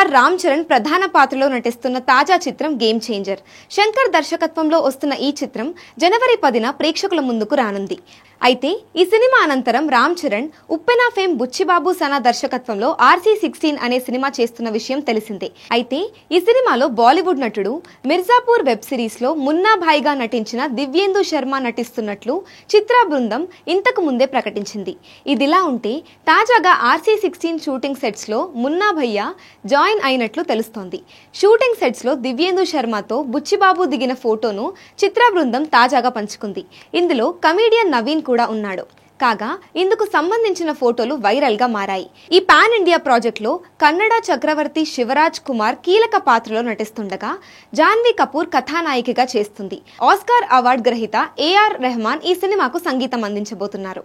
Star Ram Charan ప్రధాన పాత్రలో నటిస్తున్న తాజా చిత్రం గేమ్ చేంజర్. శంకర్ దర్శకత్వంలో వస్తున్న ఈ చిత్రం జనవరి 10న ప్రేక్షకుల ముందుకు రానుంది. అయితే ఈ సినిమా అనంతరం రామ్ చరణ్ ఉప్పెన ఫేమ్ బుచ్చిబాబు సనా దర్శకత్వంలో RC16 అనే సినిమా చేస్తున్న విషయం తెలిసిందే. అయితే ఈ సినిమాలో బాలీవుడ్ నటుడు మిర్జాపూర్ వెబ్ సిరీస్ లో మున్నా భాయ్గా నటించిన దివ్యేందు శర్మ నటిస్తున్నట్లు చిత్ర బృందం ఇంతకు ముందే ప్రకటించింది. ఇదిలా ఉంటే తాజాగా RC16 షూటింగ్ సెట్స్ లో మున్నా భయ్య జాయిన్ అయినట్లు తెలుస్తోంది. షూటింగ్ సెట్స్ లో దివ్యేందు శర్మతో బుచ్చిబాబు దిగిన ఫోటోను చిత్ర బృందం తాజాగా పంచుకుంది. ఇందులో కమీడియన్ నవీన్ కూడా ఉన్నాడు. కాగా ఇందుకు సంబంధించిన ఫోటోలు వైరల్ గా మారాయి. ఈ పాన్ ఇండియా ప్రాజెక్ట్ లో కన్నడ చక్రవర్తి శివరాజ్ కుమార్ కీలక పాత్రలో నటిస్తుండగా జాన్వీ కపూర్ కథానాయికగా చేస్తుంది. ఆస్కార్ అవార్డు గ్రహీత AR రెహమాన్ ఈ సినిమాకు సంగీతం అందించబోతున్నారు.